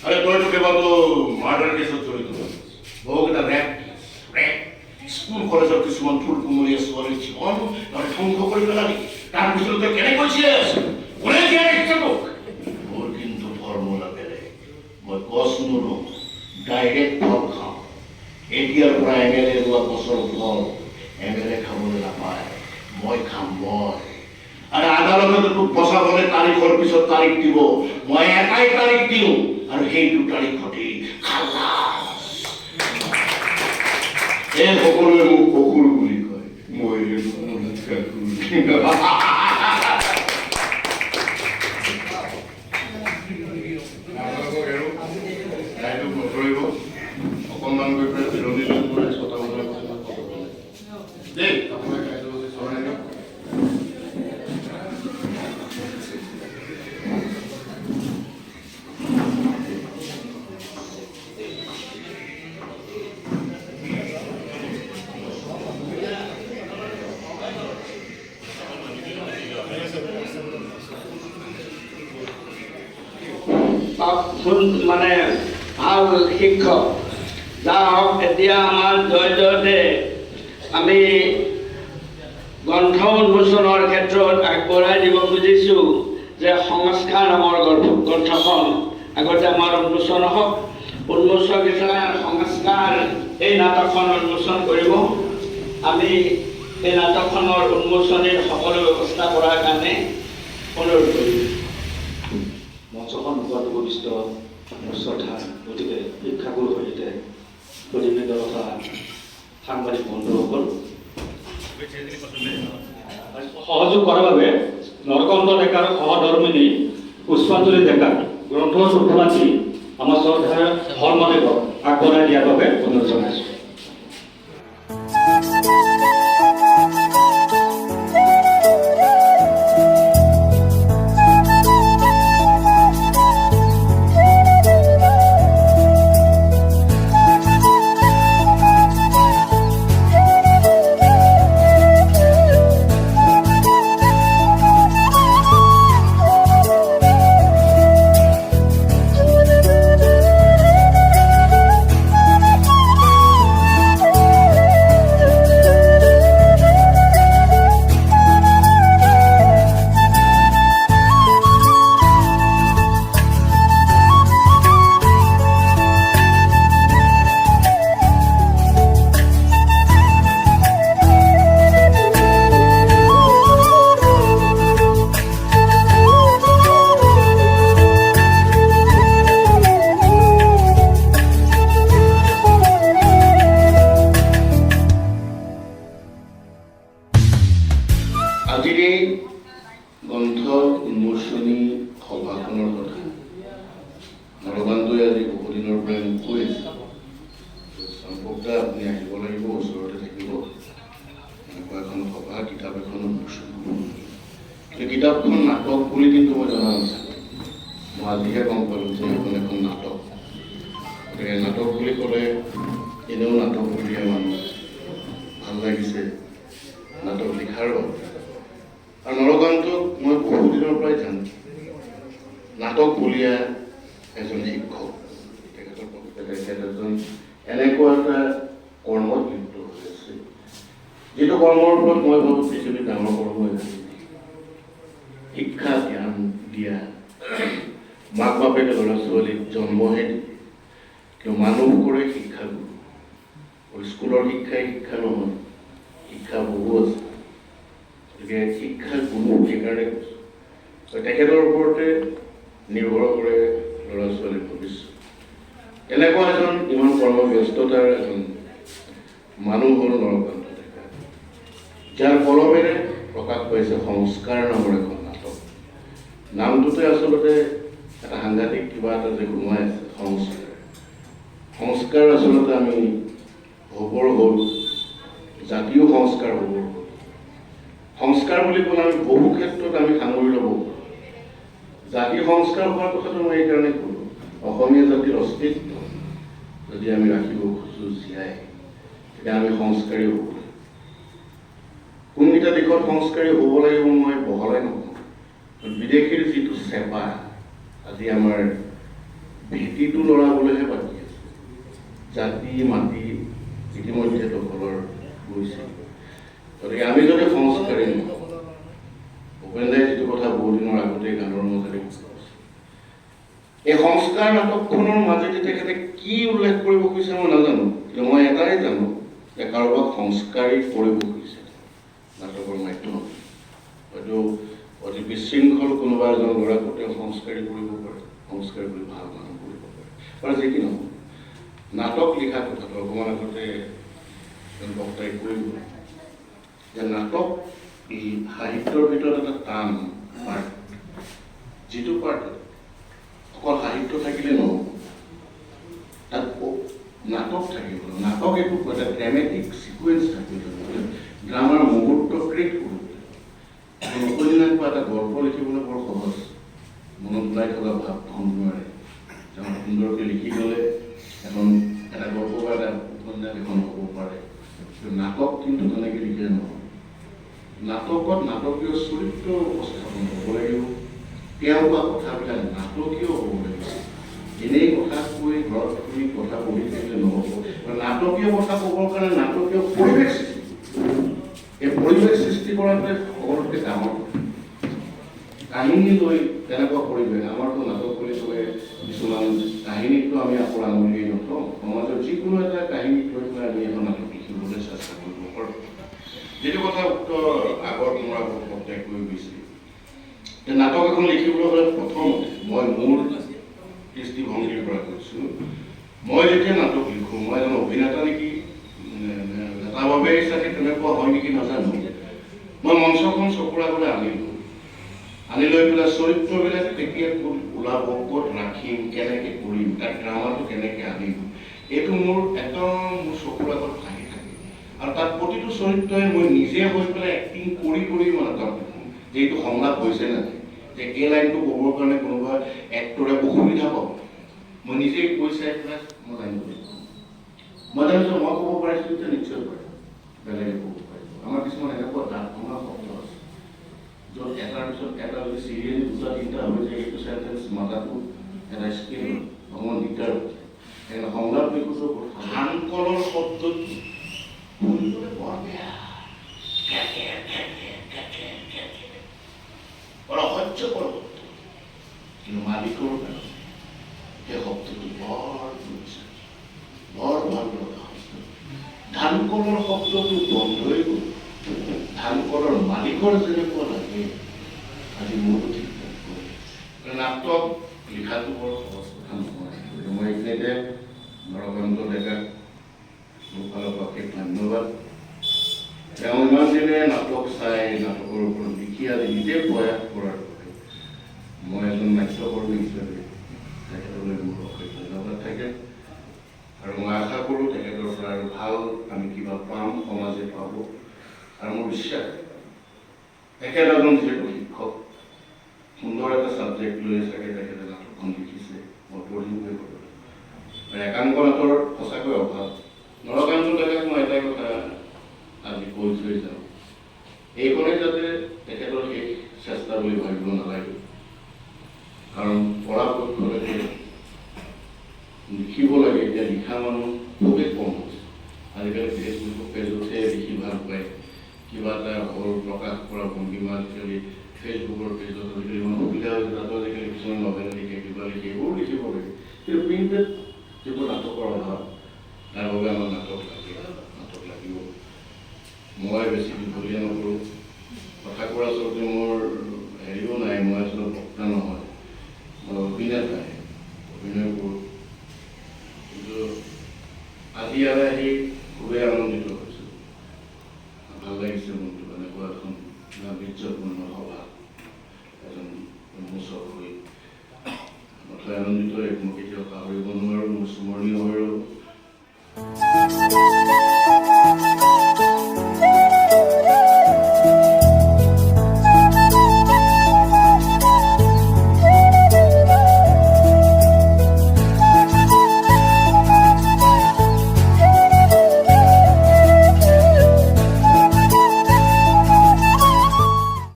আৰে তইতো কেইবাটো মাৰ্ডাৰ কেছত জড়িত বহুকেইটা ৰেপ স্কুল কলেজৰ কিছুমান ফুল কুমলীয়া ছোৱালীৰ জীৱন তই ধ্বংস কৰি পেলালি তাৰপিছত তই কেনে কৈছিলিস কোনে দিয়া ইচ্ছা তোক মোৰ কিন্তু ফৰ্মুলা বেলেগ মই কচ নুৰো ডাইৰেক্ট ফল খাওঁ এতিয়াৰ পৰা এমএলএ লোৱা বছৰ ফল এমএলএ খাবলৈ নাপায় মই খাম মই আৰু আদালতে তোক বচাবলৈ তাৰিখৰ পিছত তাৰিখ দিব মই এটাই তাৰিখ দিওঁ আৰু সেইটো তাৰিখতেই খালাস এই সকলোৱে মোক অসুৰ বুলি কয় মই নধৰিব অকণমান গৈ পেলাই বিৰোধী দলবোৰে ছটা বজাৰ দেই আপোনাক চলাই দিয়ক মানে ভাল শিক্ষক যা হওক এতিয়া আমাৰ জয়তে আমি গ্ৰন্থ উন্মোচনৰ ক্ষেত্ৰত আগবঢ়াই দিব খুজিছোঁ যে সংস্কাৰ নামৰ গ্ৰন্থখন আগতে আমাৰ উন্মোচন হওক উন্মোচক হিচাপে সংস্কাৰ এই নাটকখন উন্মোচন কৰিব আমি এই নাটকখনৰ উন্মোচনীৰ সকলো ব্যৱস্থা কৰাৰ কাৰণে অনুৰোধ কৰিম মঞ্চখন মুখত উপবিষ্ট শ্ৰদ্ধা গতিকে শিক্ষাগুৰু সৈতে প্ৰতিনিধিত্ব তথা সাংবাদিক বন্ধুসকল সহযোগ কৰাৰ বাবে নৰকান্ত ডেকাৰ সহধৰ্মিনী পুষ্পাঞ্জলি ডেকাক গ্ৰন্থৰ শুভ্ৰান্তি আমাৰ শ্ৰদ্ধাৰ ধৰ্মদেৱক আগবঢ়াই দিয়াৰ বাবে অনুৰোধ জনাইছোঁ আজিৰ এই গ্ৰন্থ উন্মোচনী সভাখনৰ কথা নৰকান্তই আজি বহুদিনৰ পৰাই মোক কৈ আছে সম্পৰ্কটা আপুনি আহিব লাগিব ওচৰতে থাকিব এনেকুৱা এখন সভা কিতাপ এখন উন্মোচন কিন্তু কিতাপখন নাটক বুলি কিন্তু মই জনা নাছিলোঁ মই আজিহে গম পালোঁ যে এখন এখন নাটক গতিকে নাটক বুলি ক'লে এনেও নাটক বুলিয়ে মানুহ ভাল লাগিছে নাটক লিখাৰ বাবে আৰু নৰকান্তক মই বহুদিনৰ পৰাই জানো নাটক বুলিয়া এজন শিক্ষক তেখেতৰ তেখেত এজন এনেকুৱা এটা কৰ্মত লিপ্ত হৈ আছে যিটো কৰ্মৰ ওপৰত মই ভাবোঁ পৃথিৱীৰ ডাঙৰ কৰ্ম শিক্ষা জ্ঞান দিয়া মাক বাপেকে ল'ৰা ছোৱালীক জন্মহে দিয়ে কিন্তু মানুহ কৰে শিক্ষাগুৰু স্কুলৰ শিক্ষাই শিক্ষা নহয় শিক্ষা বহু আছে গতিকে শিক্ষা গুৰু সেইকাৰণে কৈছোঁ তেখেতৰ ওপৰতে নিৰ্ভৰ কৰে ল'ৰা ছোৱালীৰ ভৱিষ্যত এনেকুৱা এজন ইমান কৰ্মব্যস্ততাৰ এজন মানুহ হ'ল নৰকান্ত ডেকা যাৰ কলমেৰে প্ৰকাশ পাইছে সংস্কাৰ নামৰ এখন নাটক নামটোতে আচলতে এটা সাংঘাতিক কিবা এটা যে সোমাই আছে সংস্কাৰ আচলতে আমি হ'বৰ হ'ল জাতীয় সংস্কাৰ হ'বৰ হ'ল সংস্কাৰ বুলি ক'লে আমি বহু ক্ষেত্ৰত আমি সামৰি ল'ব পাৰোঁ জাতীয় সংস্কাৰ হোৱাৰ কথাটো মই এইকাৰণে ক'লোঁ অসমীয়া জাতিৰ অস্তিত্ব যদি আমি ৰাখিব খোজোঁ জীয়াই তেতিয়া আমি সংস্কাৰী হ'ব লাগিব কোনকেইটা দিশত সংস্কাৰী হ'ব লাগিব মই বহলাই নকওঁ বিদেশীৰ যিটো চেপা আজি আমাৰ ভেটিটো লৰাবলৈহে বাকী আছে। জাতি মাটি ইতিমধ্যে দখলৰ গৈছে। গতিকে আমি যদি সংস্কাৰী নহওঁ, ভূপেন দাই যিটো কথা বহুদিনৰ আগতে গানৰ মাজেৰে কৈছে, এই সংস্কাৰ নাটকখনৰ মাজেদি তেখেতে কি উল্লেখ কৰিব খুজিছে মই নাজানো, কিন্তু মই এটাই জানো যে কাৰোবাক সংস্কাৰী কৰিব খুজিছে নাটকৰ মাধ্যমত। হয়তো অতি বিশৃংখল কোনোবা এজন ল'ৰাকো তেওঁ সংস্কাৰী কৰিব পাৰে, সংস্কাৰী কৰি ভাল মানুহ কৰিব পাৰে। আৰু যি কি নহওক, নাটক লিখা কথাটো অকণমান আগতে এজন বক্তাই কৰিব যে নাটক এই সাহিত্যৰ ভিতৰত এটা টান পাৰ্ট, যিটো পাৰ্ট অকল সাহিত্য থাকিলে নহ'ব, তাত নাটক থাকিব। নাটক একো এটা ড্ৰামেটিক চিকুৱেঞ্চ থাকিব, ড্ৰামাৰ মুহূৰ্ত ক্ৰিয়েট কৰোঁ। উপন্যাস বা এটা গল্প লিখিবলৈ বৰ সহজ, মনত ওলাই থকা ভাৱ ধন নোৱাৰে। তেওঁ সুন্দৰকৈ লিখি গ'লে এখন এটা গল্প বা এটা উপন্যাস এখন হ'ব পাৰে। নাটক কিন্তু তেনেকৈ লিখিলে নহ'ব। নাটকত নাটকীয় চৰিত্ৰ উপস্থাপন হ'ব লাগিব, তেওঁ কোৱা কথাবিলাক নাটকীয় হ'ব লাগিব। এনেই কথা কৈ ঘৰত শুনি কথা পঢ়ি থাকিলে নহ'ব। নাটকীয় কথা ক'বৰ কাৰণে নাটকীয় পৰিৱেশ সৃষ্টি, এই পৰিৱেশ সৃষ্টি কৰাটোৱে সকলোতকৈ ডাঙৰ কাহিনী লৈ তেনেকুৱা পৰিৱেশ। আমাৰতো নাটক বুলি ক'লে কিছুমান কাহিনীটো আমি আকৌ আঙুলি নথওঁ, সমাজৰ যিকোনো এটা কাহিনীক লৈ পেলাই আমি এখন নাটক লিখিবলৈ চেষ্টা কৰিব পাৰোঁ। যিটো কথা উত্তৰ আগৰ মোৰ বক্তাই কৈ গৈছিল যে নাটক এখন লিখিবলৈ হ'লে প্ৰথমতে মই মোৰ দৃষ্টিভংগীৰ পৰা কৈছোঁ, মই যেতিয়া নাটক লিখোঁ, মই এজন অভিনেতা নেকি, এটা বাবেই চাগে তেনেকুৱা হয় নেকি নাজানো, মই মঞ্চখন চকুৰ আগলৈ আনি লৈ পেলাই চৰিত্ৰবিলাক কেতিয়া ক'ত ওলাব, ক'ত ৰাখিম, কেনেকৈ কৰিম, তাৰ ড্ৰামাটো কেনেকৈ আনিম, এইটো মোৰ একদম মোৰ চকুৰ আগত ভাহি থাকে। আৰু তাত প্ৰতিটো চৰিত্ৰই মই নিজে হৈ পেলাই এক্টিং কৰি মই নাটক লিখোঁ যে এইটো সংলাপ হৈছে নাই, যে এই লাইনটো ক'বৰ কাৰণে কোনোবা এক্টৰে অসুবিধা পাব, মই নিজেই কৈ চাই পেলাই মই লাইনটো লিখোঁ। মই জানিছোঁ মই ক'ব পাৰিছোঁ যে নিশ্চয় পাৰিম, বেলেগে ক'ব পাৰিব। আমাৰ কিছুমান এনেকুৱা দাঁত ভঙা শব্দ আছে য'ত এটাৰ পিছত এটা যদি চিৰিয়েলি দুটা তিনিটা হৈ যায়, সেইটো চেণ্টেঞ্চ মাতাটো এটা স্কিল অকণমান দিগদাৰ হৈ যায়। সেইকাৰণে সংলাপ লিখোঁতেও ধান কলৰ শব্দটো শুনিবলৈ বৰ বেয়া, বৰ অসহ্যকৰ শব্দ, কিন্তু মালিকৰ কাৰণে সেই শব্দটো বৰ বুজিছে, বৰ ভাল লগা শব্দ। ধান কলৰ শব্দটো বন্ধই গ'ল, ধান কলৰ মালিকৰ যেনেকুৱা লাগে আজি মোৰো ঠিক তেনেকুৱা। নাটক লিখাটো বৰ সহজ কথা নহয়। মই এইখিনিতে নৰকান্ত ডেকাক মোৰ ফালৰ পৰা অশেষ ধন্যবাদ। তেওঁ ইমান দিনে নাটক চাই নাটকৰ ওপৰত লিখি আজি নিজে প্ৰয়াস কৰাৰ বাবে মই এজন নাট্যকৰ্মী হিচাপে তেখেতলৈ মোৰ অশেষ ধন্যবাদ থাকে। আৰু মই আশা কৰোঁ তেখেতৰ পৰা আৰু ভাল আমি কিবা পাম, সমাজে পাব। আৰু মোৰ বিশ্বাস তেখেত এজন যিহেতু শিক্ষক, সুন্দৰ এটা ছাবজেক্ট লৈ চাগে তেখেতে নাটকখন লিখিছে, মই পঢ়িম গৈ পাৰোঁ। একাংক নাটৰ সঁচাকৈ অভাৱ। নৰকান্ত ডেকাক মই এটাই কথা আজি কৈ থৈ যাওঁ, এইখনেই যাতে তেখেতৰ শেষ চেষ্টা বুলি ভাবিব নালাগে। কাৰণ পৰাপক্ষলৈকে লিখিব লাগে, এতিয়া লিখা মানুহ খুবেই কম হৈছে। আজিকালি ফেচবুক পেজতহে লিখি ভাল পায়, কিবা এটা হ'ল প্ৰকাশ কৰা ভংগীমা আজিকালি ফেচবুকৰ পেজত আজিকালি ইমান সুবিধা হৈছে, তাতো আজিকালি কিছুমান নভেল লিখে, কিবা লিখে, এইবোৰ লিখিব লাগে। কিন্তু প্ৰিণ্টেড যিবোৰ নাটকৰ অভাৱ, তাৰ বাবে আমাৰ নাটক লাগিব। মই বেছি দীঘলীয়া নকৰোঁ, কথা কোৱাৰ আচলতে মোৰ হেৰিও নাই, মই আচলতে বক্তা নহয়, মই অভিনেতাই, অভিনয় কৰোঁ। কিন্তু আজি ইয়ালৈ আহি খুবেই আনন্দিত হৈছোঁ, ভাল লাগিছে মনটো। এনেকুৱা এখন গাম্ভীৰ্যপূৰ্ণ সভা এজন উন্মোচক হৈ নথৈ আনন্দিত, মই কেতিয়াও পাহৰিব নোৱাৰোঁ।